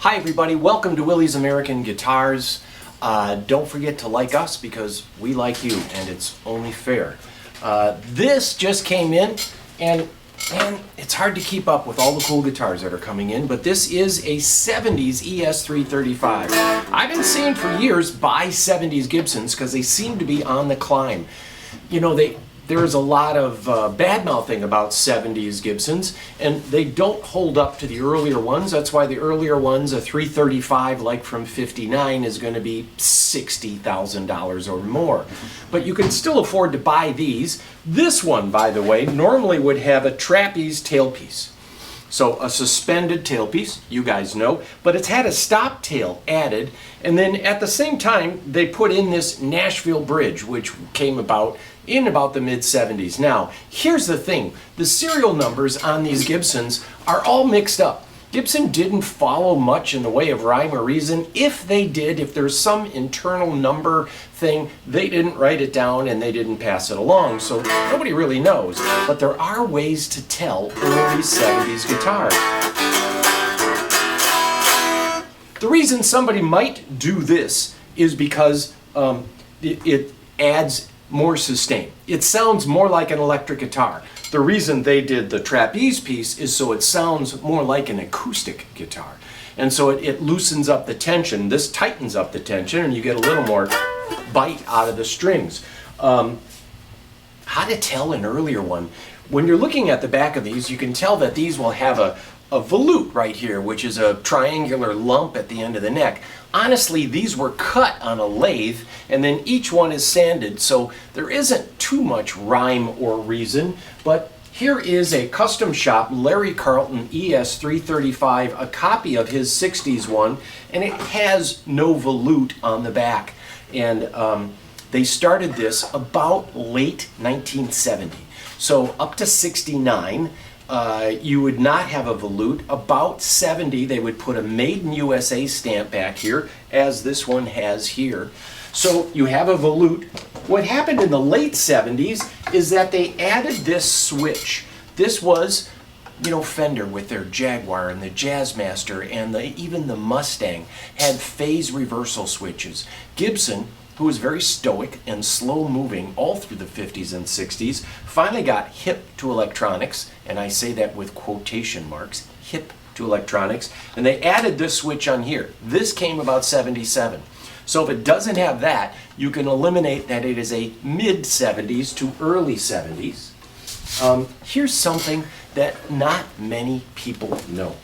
Hi everybody, welcome to Willie's American Guitars. Don't forget to like us because we like you and it's only fair. This just came in and man, it's hard to keep up with all the cool guitars that are coming in, but this is a 70s ES-335. I've been saying for years buy 70s Gibsons because they seem to be on the climb. You know, there is a lot of bad-mouthing about 70s Gibsons, and they don't hold up to the earlier ones. That's why the earlier ones, a 335 like from 59, is going to be $60,000 or more. But you can still afford to buy these. This one, by the way, normally would have a trapeze tailpiece. So a suspended tailpiece, you guys know, but it's had a stop tail added, and then at the same time they put in this Nashville bridge, which came about in about the mid-70s. Now, here's the thing, the serial numbers on these Gibsons are all mixed up. Gibson didn't follow much in the way of rhyme or reason. If they did, if there's some internal number thing, they didn't write it down and they didn't pass it along, so nobody really knows. But there are ways to tell early 70s guitars. The reason somebody might do this is because it adds more sustain. It sounds more like an electric guitar. The reason they did the trapeze piece is so it sounds more like an acoustic guitar. And so it loosens up the tension. This tightens up the tension and you get a little more bite out of the strings. How to tell an earlier one? When you're looking at the back of these, you can tell that these will have a volute right here, which is a triangular lump at the end of the neck. Honestly, these were cut on a lathe and then each one is sanded, so there isn't too much rhyme or reason, but here is a custom shop Larry Carlton ES-335, a copy of his 60s one, and it has no volute on the back. And they started this about late 1970. So up to 69, you would not have a volute. About 70, they would put a Made in USA stamp back here, as this one has here. So you have a volute. What happened in the late 70s is that they added this switch. This was, you know, Fender with their Jaguar and the Jazzmaster and even the Mustang had phase reversal switches. Gibson, who was very stoic and slow moving all through the 50s and 60s, finally got hip to electronics, and I say that with quotation marks, hip to electronics, and they added this switch on here. This came about 77. So if it doesn't have that, you can eliminate that it is a mid-70s to early 70s. Here's something that not many people know.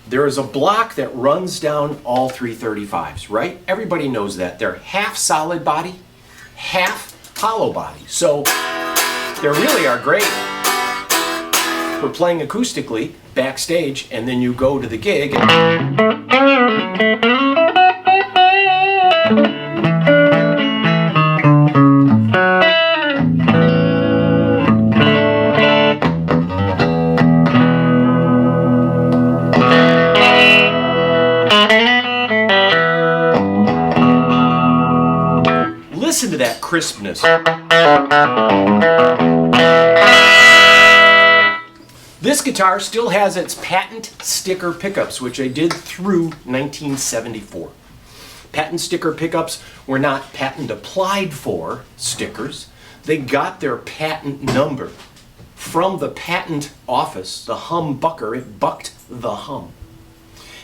There is a block that runs down all 335s, right? Everybody knows that. They're half solid body, half hollow body. So they really are great for playing acoustically backstage, and then you go to the gig listen to that crispness. This guitar still has its patent sticker pickups, which I did through 1974. Patent sticker pickups were not patent applied for stickers. They got their patent number from the patent office, the humbucker. It bucked the hum.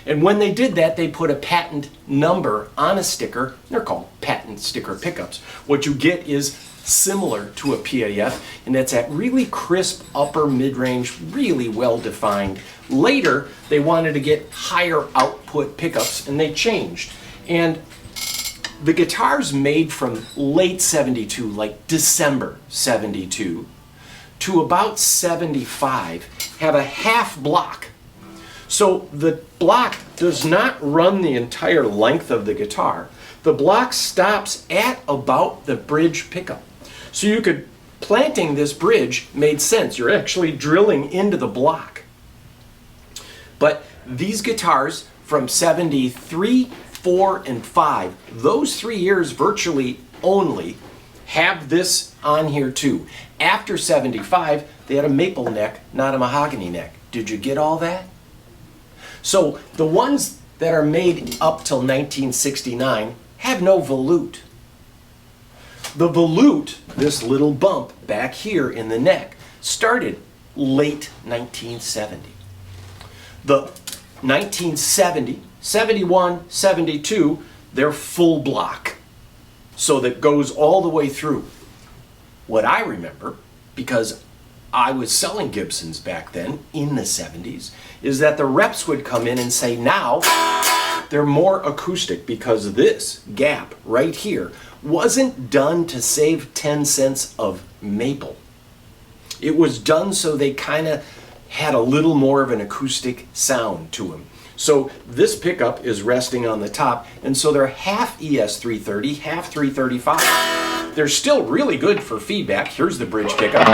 And when they did that, they put a patent number on a sticker. They're called patent sticker pickups. What you get is similar to a PAF, and that's that really crisp upper mid-range, really well defined. Later, they wanted to get higher output pickups, and they changed. And the guitars made from late 72, like December 72, to about 75 have a half block. So the block does not run the entire length of the guitar. The block stops at about the bridge pickup. So you could, planting this bridge made sense. You're actually drilling into the block. But these guitars from 73, 4, and 5, those 3 years virtually only have this on here too. After 75, they had a maple neck, not a mahogany neck. Did you get all that? So the ones that are made up till 1969 have no volute. The volute, this little bump back here in the neck, started late 1970. The 1970, 71, 72, they're full block. So that goes all the way through. What I remember, because I was selling Gibsons back then in the 70s, is that the reps would come in and say, now they're more acoustic because this gap right here wasn't done to save 10 cents of maple. It was done so they kind of had a little more of an acoustic sound to them. So this pickup is resting on the top, and so they're half ES-330, half 335. They're still really good for feedback. Here's the bridge pickup.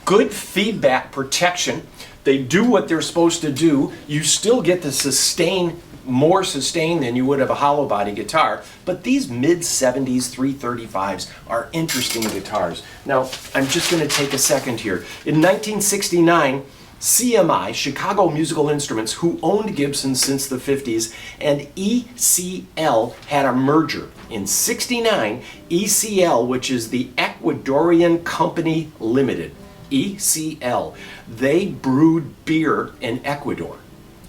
Good feedback protection. They do what they're supposed to do. You still get the sustain, more sustain than you would have a hollow body guitar, but these mid-70s 335s are interesting guitars. Now, I'm just going to take a second here. In 1969, CMI, Chicago Musical Instruments, who owned Gibson since the 50s, and ECL had a merger. In 69, ECL, which is the Ecuadorian Company Limited, ECL, they brewed beer in Ecuador.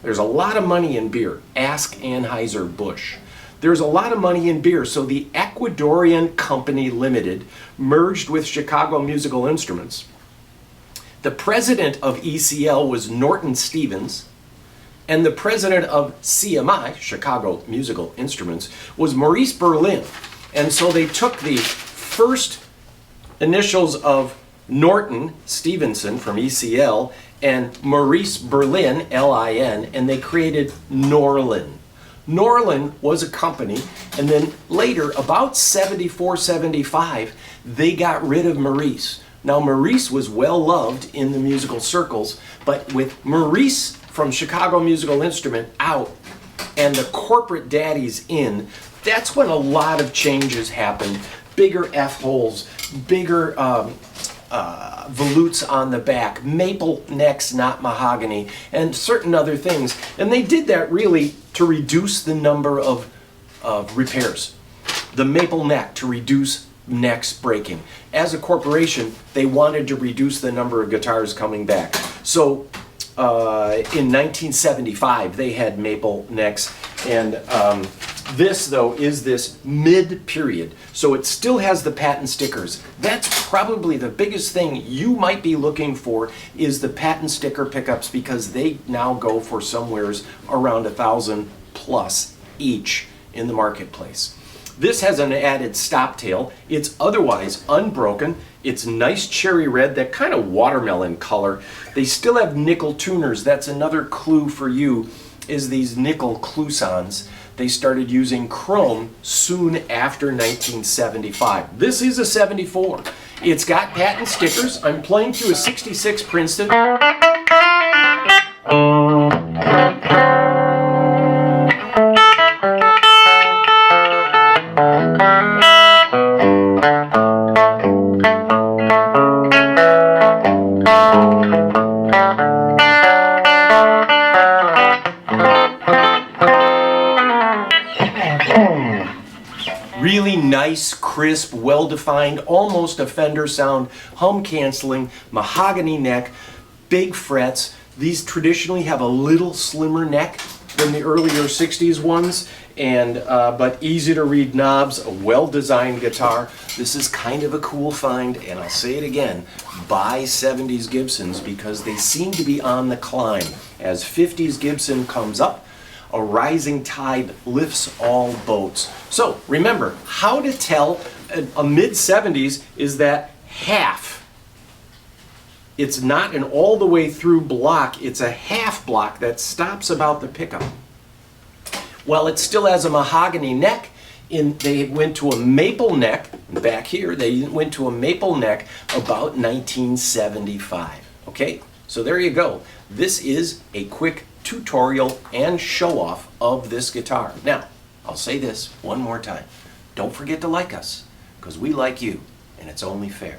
There's a lot of money in beer. Ask Anheuser-Busch. There's a lot of money in beer, so the Ecuadorian Company Limited merged with Chicago Musical Instruments. The president of ECL was Norton Stevens, and the president of CMI, Chicago Musical Instruments, was Maurice Berlin. And so they took the first initials of Norton Stevenson from ECL and Maurice Berlin, L-I-N, and they created Norlin. Norlin was a company, and then later, about 74, 75, they got rid of Maurice. Now, Maurice was well loved in the musical circles, but with Maurice from Chicago Musical Instrument out and the corporate daddies in, that's when a lot of changes happened. Bigger F-holes, bigger volutes on the back, maple necks, not mahogany, and certain other things. And they did that really to reduce the number of repairs. The maple neck to reduce necks breaking. As a corporation, they wanted to reduce the number of guitars coming back. So in 1975, they had maple necks, and this, though, is this mid-period. So it still has the patent stickers. That's probably the biggest thing you might be looking for, is the patent sticker pickups, because they now go for somewheres around $1,000 plus each in the marketplace. This has an added stoptail. It's otherwise unbroken. It's nice cherry red, that kind of watermelon color. They still have nickel tuners. That's another clue for you, is these nickel cloisons. They started using chrome soon after 1975. This is a 74. It's got patent stickers. I'm playing through a 66 Princeton. Really nice, crisp, well-defined, almost a Fender sound, hum-canceling, mahogany neck, big frets. These traditionally have a little slimmer neck than the earlier 60s ones, and but easy to read knobs, a well-designed guitar. This is kind of a cool find, and I'll say it again, buy 70s Gibsons, because they seem to be on the climb. As 50s Gibson comes up, a rising tide lifts all boats. So remember, how to tell a mid-70s is that half. It's not an all the way through block, it's a half block that stops about the pickup. Well, it still has a mahogany neck. They went to a maple neck, back here, they went to a maple neck about 1975. Okay, so there you go. This is a quick tutorial and show off of this guitar. Now, I'll say this one more time. Don't forget to like us, because we like you. and it's only fair.